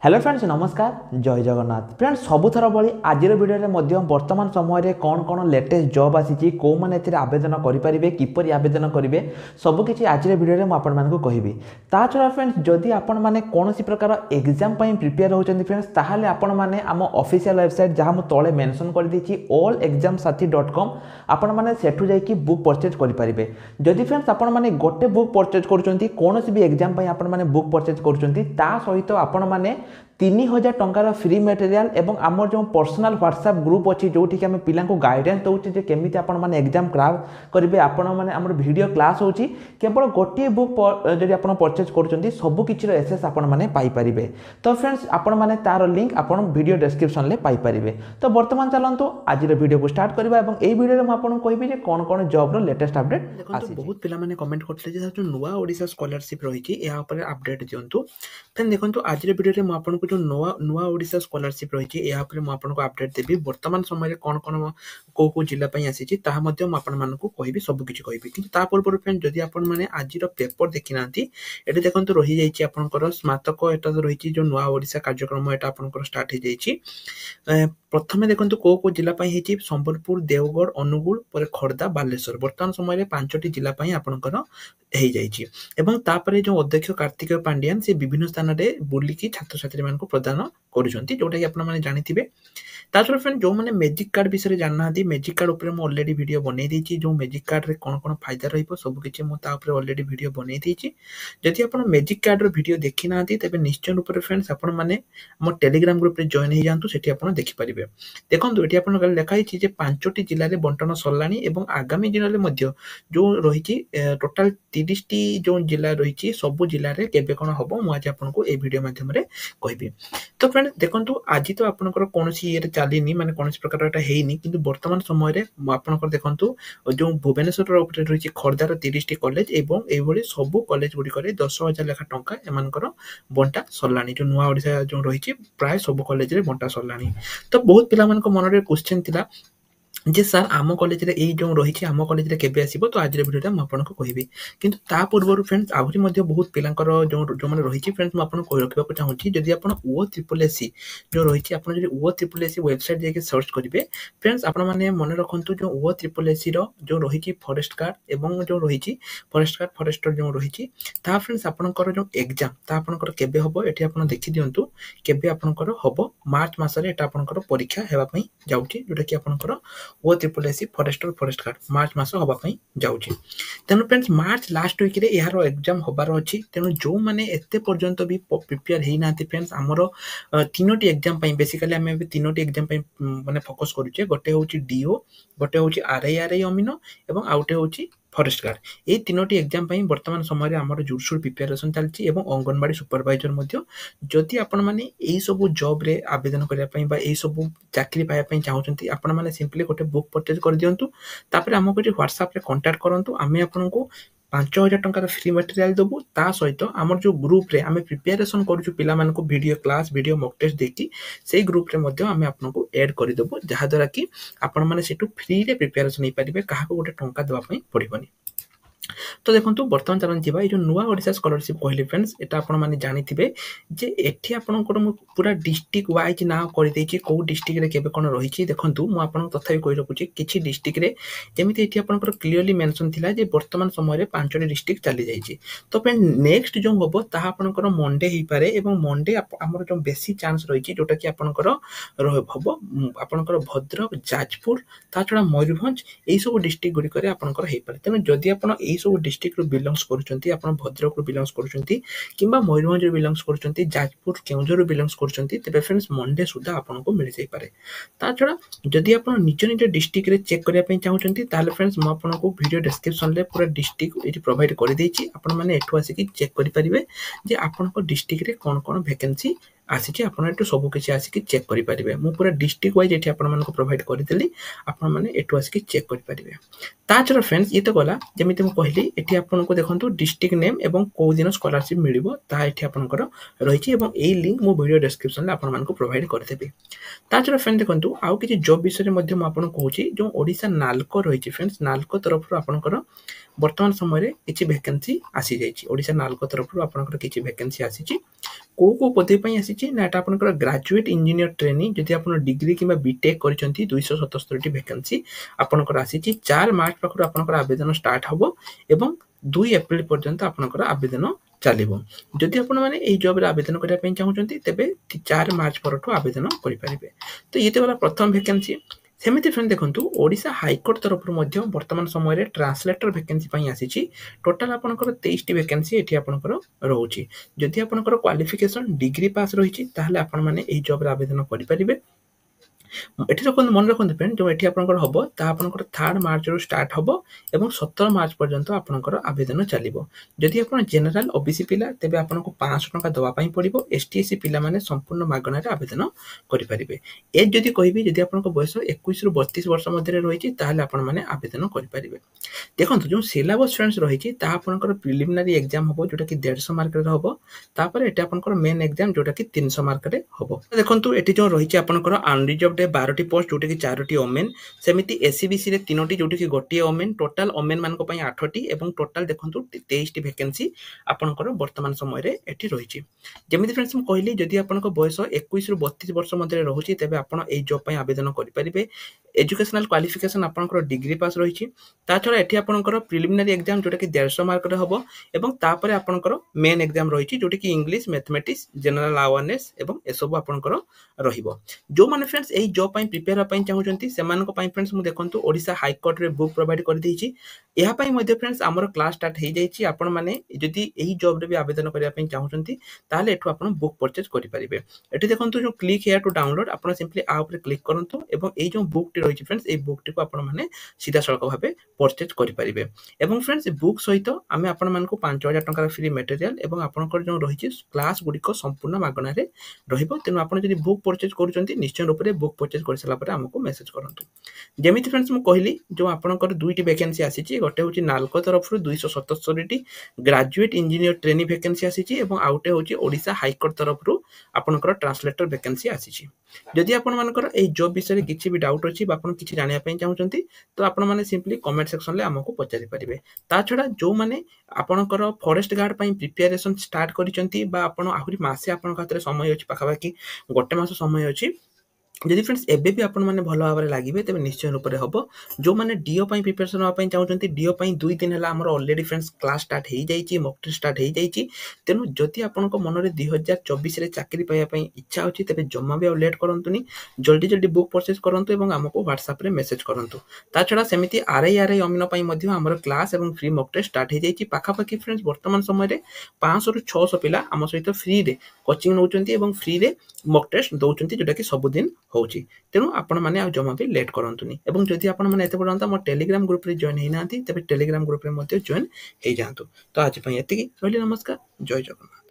hello friends नमस्कार जय Jagannath friends सबुथर भाई आज भिडियो वर्तमान समय कौन कौन लेटेस्ट जॉब आसी कौ मैंने आवेदन करेंगे किपर आवेदन करेंगे सबकि आज भिडियो मुझे कहबी ता छड़ा फ्रेंड्स जदि आपण मैंने कौन प्रकार एग्जाम प्रिपेयर होती फ्रेंड्स ताहले आपण मैंने आम ऑफिशियल वेबसाइट जहाँ मुझे तले मेंशन कर देछि allexamsathi.com आपण मैंने सेठू जाइए बुक परचेज करेंगे जदि फ्रेंड्स आपण मैंने गोटे बुक परचेज करुँच कौन भी एग्जाम आपण मैंने बुक परचेज करुँच सहित आपण मैंने 3000 टंकार फ्री मटेरियल एवं आमर जो पर्सनल व्हाट्सएप ग्रुप अच्छी जो आम पिला गाइडेंस दौचे केमी आपण एग्जाम क्रैक करेंगे आपण मैंने आम वीडियो क्लास होची केवल गोटे बुक जब आप परचेज कर सबकि एसेस आपने पाइपर तो फ्रेंड्स आपण मैंने तार लिंक आप वीडियो डिस्क्रिप्शन में पाइपर तो बर्तमान चलतु आज वीडियो को स्टार्ट करवा और यही वीडियो में आपको कहबी कौन कौन जॉब लेटेस्ट अपडेट देखो बहुत पिला माने कमेंट करते जो नुआ ओडिशा स्कॉलरशिप रही है अपडेट दिंतु फ्रेंड देखो आज वीडियो में आपको जो नुआ ओडिशा स्कॉलरशिप रही है आपको अपडेट देवी वर्तमान समय कौन कौन कौ जिला आसी कहबी सबकि कहबी कि पूर्व फ्रेंड जदि आपण मैंने आज पेपर देखी ना ये देखो रही जाइए आपंकर स्नातक एटा रही जो नुआ ओडिशा कार्यक्रम यहाँ आपंकर स्टार्ट हो जाइए प्रथम देखो कौ जिला संबलपुर देवगढ़ अनुगुल पर खर्दा बालेश्वर बर्तमान समय 5टी जिला आपंकर हो जाइए जो अध्यक्ष कार्तिक पांडियान से विभिन्न स्थान में बुलिकी छात्र छात्री मान प्रदान करुँचा कि आपने जानी ताछड़ा फ्रेंड जो मैंने मैजिक कार्ड विषय जानना मैजिक कार्ड उपर ऑलरेडी वीडियो बनई देछि जो मैजिक कार्ड रे कौन कौन फायदा रहिबो सब किछि मु ता उपर ऑलरेडी वीडियो बनई देछि जदि आपण मैजिक कार्ड रो वीडियो देखि ना तबे निश्चय रूप से फ्रेंड्स आपण माने हमर टेलीग्राम ग्रुप रे जॉइन हो जांतु सेठी आपण देखि परिबे देखंतु एठी आपण लेखा हिछि जे 5टी जिल्ला रे बंटन सरलानी एवं आगामी दिन रे मध्य जो रहिछि टोटल 30टी जो जिल्ला रहिछि सब जिल्ला रे केबे कोन हबो मु आज आपनको ए वीडियो माध्यम रे कहबी तो फ्रेंड देखंतु आज तो आपनकर कोनसी ये चलीनी माने कौन प्रकार है कि वर्तमान समय आपंकर देखु जो भुवनेश्वर रही खर्दार 30टी कॉलेज एवं ये सबू कॉलेज गुड़िक 10,000 लेखा टंका एमनकर बंटा सरलानी जो नुआ ओडिशा जो रही प्राय सब कॉलेज रे बंटा सरलानी तो बहुत पिला मन मन क्वेश्चन थिला जे सर आम कॉलेज रे एई जो रही आम कॉलेज रे केबे आसीबो तो आज वीडियो में आपको कहबी किंतु ता पूर्व फ्रेंड्स आहुरी मध्ये बहुत पिलांकर जो माने रही फ्रेंड्स मैं आपको रखा चाहूँगी जदि आप ओ ट्रिपल एससी जो रही आप ओ ट्रिपल एससी वेबसाइट जाके सर्च करेंगे फ्रेंड्स आप मन रखु जो ओ ट्रिपल एससी जो रही फॉरेस्ट गार्ड एवं जो रही फॉरेस्ट गार्ड फॉरेस्टर जो रही फ्रेंड्स आपंकर जो एग्जाम आपंकर केबे हम ये आप देखी दिंतु केबे आपंकर हम मार्च मसरे एटा आपंकर परीक्षा हेबापई जाउची जोटा कि आपंकर ओ triple SC forester forest guard March मास होबापई जाउची तेनु फ्रेंड्स मार्च लास्ट वीक रे यार एग्जाम होबार अछि तेनु जो माने एते पर्यंत भी प्रिपेयर हेई नाथि फ्रेंड्स हमरो 3टी एग्जाम पई बेसिकली हमें 3टी एग्जाम पई माने फोकस करूचे गोटे होची डीओ गोटे होची आरआई अमीनो एवं आउटे होची फॉरेस्ट गार्ड ये 3टी एग्जाम पई वर्तमान समय आमर जोरसोर प्रिपेरेसन चलची एवं अंगनवाड़ी सुपरवाइजर मध्य जदि आपण माने एई सब जॉब रे आवेदन करिया पई बा एई सब चाकरी पाया पई चाहउचंती आपण माने सिंपली गोटे बुक परचेज कर दियंतु तापर हमको जे व्हाट्सएप रे कांटेक्ट करंतु आमे आपनको 5,000 टंकार फ्री मटेरियल देबू ता सहित आमर जो ग्रुप रे आमे प्रिपेरेसन करूछु पिला मानको video class video mock test देखि सेही ग्रुप रे मध्य आमे आपनको ऐड करि देबू जहा द्वारा कि आपण माने सेटु फ्री रे प्रिपेरेसन नै परिबे काहा को गोटे टंका देबा पई पड़िबनी तो देखो बर्तमान चलन जी जो नुआ ओडिशा स्कॉलरशिप कहली फ्रेंड्स एटा आपण माने जानि थिबे जे एठी आपनकर पूरा डिस्ट्रिक्ट वाइज ना कर देछि को डिस्ट्रिक्ट रे केबे कोन रहिछि देखंतु मु आपन तथापि कहि रखुछि किछि डिस्ट्रिक्ट रे जेमिति एठी आपनकर क्लियरली मेंशन थिला जे वर्तमान समय रे 5टी डिस्ट्रिक्ट चली जाइछि तो फ्रेंड नेक्स्ट जो होबो ताहा आपनकर मंडे ही पारे एवं मंडे हमर जो बेसी चांस रहिछि जोटा कि आपनकर होबो आपनकर भद्रक जाजपुर ता छडा मयूरभंज एई सब डिस्ट्रिक्ट गुडी करे आपनकर हे पारे तने जदि आपन एई सब डिस्ट्रिक्ट रू बिलोंग्स करूचंती आपण भद्रक रू बिलोंग्स करूचंती किंबा मयूरभंज रू बिलोंग्स करूचंती जाजपुर केउंझर रू बिलोंग्स करूचंती तबे फ्रेंड्स मंडे सुधा आपनको मिल जाई पारे ता छडा जदि आपण निज निज डिस्ट्रिक्ट रे चेक करिया पई चाहउचंती ताले फ्रेंड्स म आपनको वीडियो डिस्क्रिप्शन रे पूरा डिस्ट्रिक्ट एटी प्रोवाइड कर देछि आपण माने एठु आसी कि चेक करि परिबे जे आपनको डिस्ट्रिक्ट रे कोन कोन वैकेंसी आसी आपण एटू सब किछि आसी कि चेक करि परिबे मु पूरा डिस्ट्रिक्ट वाइज एठी आपण मानको प्रोवाइड करि देली आपण माने एटू आसी कि चेक करि परिबे ताचर फ्रेंड्स ये तो गला जेमिति मु कहली एठी आपनको देखंतु डिस्ट्रिक्ट नेम एवं को दिन स्कॉलरशिप मिलिबो ता एठी आपनकर रहिछि एवं ए लिंक मु वीडियो डिस्क्रिप्शन रे आपण मानको प्रोवाइड कर देबी ताचर फ्रेंड देखंतु आउ किछि जॉब विषय मध्ये मु आपण कहूछि जो ओडिशा नालको रहिछि फ्रेंड्स नालको तरफ रो आपनकर वर्तमान समय रे किछि वैकेंसी आसी जाइछि ओडिशा नालको तरफ रो आपनकर किछि वैकेंसी आसीछि को पदवी ପାଇଁ ଆସିଛି ନା ଏଟା ଆପଣଙ୍କର ଗ୍ରାଜୁଏଟ୍ ଇଞ୍ଜିନିୟର ଟ୍ରେନି ଯଦି ଆପଣ ଡିଗ୍ରୀ କିମ୍ବା ବିଟେକ୍ କରିଛନ୍ତି 277ଟି ଭ୍ୟାକେନ୍ସି ଆପଣଙ୍କର ଆସିଛି 4 ମାର୍ଚ୍ଚ ପାଖରୁ ଆପଣଙ୍କର ଆବେଦନ ଷ୍ଟାର୍ଟ ହେବ ଏବଂ 2 ଏପ୍ରିଲ ପର୍ଯ୍ୟନ୍ତ ଆପଣଙ୍କର ଆବେଦନ ଚାଲିବ ଯଦି ଆପଣମାନେ ଏହି ଜବରେ ଆବେଦନ କରିବା ପାଇଁ ଚାହୁଁଛନ୍ତି ତେବେ 4 ମାର୍ଚ୍ଚ ପରଠୁ ଆବେଦନ କରିପାରିବେ ତ ଇଏ ତ ଗଲା ପ୍ରଥମ ଭ୍ୟାକେନ୍ସି ସେମିତି ଫ୍ରେଣ୍ଡ ଦେଖନ୍ତୁ ଓଡ଼ିଶା ହାଇକୋର୍ଟ ତରଫରୁ ମଧ୍ୟ ବର୍ତ୍ତମାନ ସମୟରେ ଟ୍ରାନ୍ସଲେଟର ଭ୍ୟାକେନ୍ସି ପାଇଁ ଆସିଛି ଟୋଟାଲ ଆପଣଙ୍କର 23ଟି ଭ୍ୟାକେନ୍ସି ଏଠି ଆପଣଙ୍କର ରହୁଛି ଯଦି ଆପଣଙ୍କର କ୍ୱାଲିଫିକେସନ ଡିଗ୍ରୀ ପାସ୍ ରହିଛି ତାହେଲେ ଆପଣମାନେ ଏହି ଜବରେ ଆବେଦନ କରିପାରିବେ ଏଠି ରଖନ୍ତୁ ମନେ ରଖନ୍ତୁ ଫ୍ରେଣ୍ଡ ଯେଉଁ ଏଠି ଆପଣଙ୍କର ହେବ ତାହା ଆପଣଙ୍କର 3 ମାର୍ଚ୍ଚରୁ ଷ୍ଟାର୍ଟ ହେବ ଏବଂ 17 ମାର୍ଚ୍ଚ ପର୍ଯ୍ୟନ୍ତ ଆପଣଙ୍କର ଆବେଦନ ଚାଲିବ ଯଦି ଆପଣ ଜେନେରାଲ ଓବିସି ପିଲା ତେବେ ଆପଣଙ୍କୁ 500 ଟଙ୍କା ଦେବା ପାଇଁ ପଡ଼ିବ ଏସଟି ଏସସି ପିଲାମାନେ ସମ୍ପୂର୍ଣ୍ଣ ମାଗଣାରେ ଆବେଦନ କରିପାରିବେ ଏଜ୍ ଯଦି କହିବି ଯଦି ଆପଣଙ୍କ ବୟସ 21ରୁ 32 ବର୍ଷ ମଧ୍ୟରେ ରହିଛି ତାହେଲେ ଆପଣମାନେ ଆବେଦନ କରିପାରିବେ ଦେଖନ୍ତୁ ଯେଉଁ ସିଲାବସ୍ ଫ୍ରେଣ୍ଡସ୍ ରହିଛି ତାହା ଆପଣଙ୍କର ପ୍ରିଲିମିନାରୀ ଏକ୍ଜାମ୍ ହେବ ଯେଉଁଟାକି 150 ମାର୍କରେ ହେବ ତାପରେ ଏଠି ଆପଣଙ୍କର ମେନ୍ ଏକ୍ଜାମ୍ ଯେଉଁଟାକି 300 ମାର୍କରେ ହେବ ଦେଖନ୍ତୁ ଏଠି ଯେଉଁ ରହିଛି ଆପଣଙ୍କର ଅନରିଜର୍ଭଡ 12ଟି ପୋଷ୍ଟ ଯେଉଁଟାକି 4ଟି ଓମେନ୍ ସେମିତି ଏସସିବିସିରେ 3ଟି ଯେଉଁଟାକି ଗୋଟିଏ ଓମେନ୍ ଟୋଟାଲ ଓମେନ୍ ମାନଙ୍କ ପାଇଁ 8ଟି ଏବଂ ଟୋଟାଲ ଦେଖନ୍ତୁ 23ଟି ଭ୍ୟାକେନ୍ସି ଆପଣଙ୍କର ବର୍ତ୍ତମାନ ସମୟରେ ଏଠି ରହିଛି ଯେମିତି ଫ୍ରେଣ୍ଡସ୍ ମୁଁ କହିଲି ଯଦି ଆପଣଙ୍କ ବୟସ 21ରୁ 32 ବର୍ଷ ମଧ୍ୟରେ ରହୁଛି ତେବେ ଆପଣ ଏହି ଜବ୍ ପାଇଁ ଆବେଦନ କରିପାରିବେ ଏଜୁକେଶନାଲ କ୍ୱାଲିଫିକେସନ ଆପଣଙ୍କର ଡିଗ୍ରୀ ପାସ୍ ରହିଛି ତା ଛଡ଼ା ଏଠି ଆପଣଙ୍କର ପ୍ରିଲିମିନାରୀ ଏକ୍ଜାମ୍ ଯେଉଁଟାକି 150 ମାର୍କରେ ହେବ ଏବଂ ତାପରେ ଆପଣଙ୍କର ମେନ୍ ଏକ୍ଜାମ୍ ରହିଛି ଯେଉଁଟାକି ଇଂଲିଶ ମ୍ୟାଥମେଟିକ୍ସ ଜେନେରାଲ ଆୱାରନେସ୍ ଏବଂ ଏସବୁ ଆପଣଙ୍କର ରହିବ ଯେଉଁମାନେ ଫ୍ରେଣ୍ଡସ୍ ଏହି ଜବ୍ ପାଇଁ ପ୍ରିପେୟାର ହେବା ପାଇଁ ଚାହୁଁଛନ୍ତି ସେମାନଙ୍କ ପାଇଁ ଫ୍ରେଣ୍ଡସ୍ ମୁଁ ଦେଖନ୍ତୁ ଓଡ଼ିଶା ହାଇକୋର୍ଟରେ ବୁକ୍ ପ୍ରୋଭାଇଡ୍ କରିଦେଇଛି ଏହା ପାଇଁ ମଧ୍ୟ ଫ୍ରେଣ୍ଡସ୍ ଆମର କ୍ଲାସ୍ ଷ୍ଟାର୍ଟ ହେଇଯାଇଛି ଆପଣମାନେ ଯଦି ଏହି ଜବ୍ରେ ବି ଆବେଦନ କରିବା ପାଇଁ ଚାହୁଁଛନ୍ତି ତାହେଲେ ଏଠୁ ଆପଣ ବୁକ୍ ପରଚେଜ୍ କରିପାରିବେ ଏଠି ଦେଖନ୍ତୁ ଯେଉଁ କ୍ଲିକ୍ ହେୟାର ଟୁ ଡାଉନଲୋଡ୍ ଆପଣ ସିମ୍ପଲି ଆ ଉପରେ କ୍ଲିକ୍ କରନ୍ତୁ ଏବଂ ଏଇ ଯେଉଁ ବୁକ୍ଟି ରହିଛି ଫ୍ରେଣ୍ଡସ୍ এই ବୁକ୍ଟିକୁ ଆପଣମାନେ ସିଧାସଳଖ ଭାବେ ପରଚେଜ୍ କରିପାରିବେ ଏବଂ ଫ୍ରେଣ୍ଡସ୍ ବୁକ୍ ସହିତ ଆମେ ଆପଣମାନଙ୍କୁ 5000 ଟଙ୍କାର ଫ୍ରି ମେଟେରିଆଲ ଏବଂ ଆପଣଙ୍କର ଯେଉଁ ରହିଛି କ୍ଲାସ୍ ଗୁଡ଼ିକ ସମ୍ପୂର୍ଣ୍ଣ ମାଗଣାରେ ରହିବ ତେଣୁ ଆପଣ ଯଦି ବୁକ୍ ପରଚେଜ୍ କରୁଛନ୍ତି ନିଶ୍ଚୟ ରୂପରେ ବୁକ୍ ପରଚେଜ୍ କରିସାରିଲା ପରେ ଆମକୁ ମେସେଜ୍ କରନ୍ତୁ ଯେମିତି ଫ୍ରେଣ୍ଡସ୍ ମୁଁ କହିଲି ଯେଉଁ ଆପଣଙ୍କର 2ଟି ଭ୍ୟାକେନ୍ସି ଆସିଛି ଗୋଟେ ହେଉଛି ନାଲକୋ ତରଫରୁ 277ଟି ଗ୍ରାଜୁଏଟ୍ ଇଞ୍ଜିନିୟର ଟ୍ରେନି ଭ୍ୟାକେନ୍ସି ଆସିଛି ଏବଂ ଆଉ ଗୋଟେ ହେଉଛି ଓଡ଼ିଶା ହାଇକୋର୍ଟ ତରଫରୁ ଆପଣଙ୍କର ଟ୍ରାନ୍ସଲେଟର ଭ୍ୟାକେନ୍ସି ଆସିଛି ଯଦି ଆପଣମାନଙ୍କର ଏହି ଜବ୍ ବିଷୟରେ କିଛି ବି ଡାଉଟ୍ ଅଛି ବା ଆପଣ କିଛି ଜାଣିବା ପାଇଁ ଚାହୁଁଛନ୍ତି ତ ଆପଣମାନେ ସିମ୍ପଲି କମେଣ୍ଟ ସେକ୍ସନରେ ଆମକୁ ପଚାରି ପାରିବେ ତା ଛଡ଼ା ଯେଉଁମାନେ ଆପଣଙ୍କର ଫରେଷ୍ଟ ଗାର୍ଡ ପାଇଁ ପ୍ରିପେୟାରେସନ୍ ଷ୍ଟାର୍ଟ କରିଛନ୍ତି ବା ଆପଣ ଆହୁରି ମାସେ ଆପଣଙ୍କ ହାତରେ ସମୟ ଅଛି ପାଖାପାଖି ଗୋଟେ ମାସ ସମୟ ଅଛି ଯଦି ଫ୍ରେଣ୍ଡସ୍ ଏବେ ବି ଆପଣମାନେ ଭଲ ଭାବରେ ଲାଗିବେ ତେବେ ନିଶ୍ଚୟ ରୂପରେ ହେବ ଯେଉଁମାନେ ଡିଓ ପାଇଁ ପ୍ରିପାରେସନ୍ ହେବା ପାଇଁ ଚାହୁଁଛନ୍ତି ଡିଓ ପାଇଁ 2 ଦିନ ହେଲା ଆମର ଅଲରେଡି ଫ୍ରେଣ୍ଡସ୍ କ୍ଲାସ୍ ଷ୍ଟାର୍ଟ ହେଇଯାଇଛି ମକ୍ ଟେଷ୍ଟ ଷ୍ଟାର୍ଟ ହେଇଯାଇଛି ତେଣୁ ଯଦି ଆପଣଙ୍କ ମନରେ 2024ରେ ଚାକିରି ପାଇବା ପାଇଁ ଇଚ୍ଛା ଅଛି ତେବେ ଜମା ବି ଆଉ ଲେଟ୍ କରନ୍ତୁନି ଜଲ୍ଦି ଜଲ୍ଦି ବୁକ୍ ପରଚେଜ୍ କରନ୍ତୁ ଏବଂ ଆମକୁ ହ୍ୱାଟ୍ସଆପ୍ରେ ମେସେଜ୍ କରନ୍ତୁ ତା ଛଡ଼ା ସେମିତି ଆର୍ଆଇ ଅମିନ ପାଇଁ ମଧ୍ୟ ଆମର କ୍ଲାସ୍ ଏବଂ ଫ୍ରି ମକ୍ ଟେଷ୍ଟ ଷ୍ଟାର୍ଟ ହେଇଯାଇଛି ପାଖାପାଖି ଫ୍ରେଣ୍ଡସ୍ ବର୍ତ୍ତମାନ ସମୟରେ 500ରୁ 600 ପିଲା ଆମ ସହିତ ଫ୍ରିରେ କୋଚିଂ ନେଉଛନ୍ତି ଏବଂ ଫ୍ରିରେ ମକ୍ ଟେଷ୍ଟ ଦେଉଛନ୍ତି ଯେଉଁଟାକି ସବୁଦିନ ହେଉଛି ତେଣୁ ଆପଣମାନେ ଆଉ ଜମା ବି ଲେଟ୍ କରନ୍ତୁନି ଏବଂ ଯଦି ଆପଣମାନେ ଏତେ ପର୍ଯ୍ୟନ୍ତ ଆମ ଟେଲିଗ୍ରାମ ଗ୍ରୁପ୍ରେ ଜଏନ୍ ହେଇନାହାନ୍ତି ତେବେ ଟେଲିଗ୍ରାମ ଗ୍ରୁପ୍ରେ ମଧ୍ୟ ଜଏନ୍ ହେଇଯାଆନ୍ତୁ ତ ଆଜି ପାଇଁ ଏତିକି ରହିଲି ନମସ୍କାର ଜୟ ଜଗନ୍ନାଥ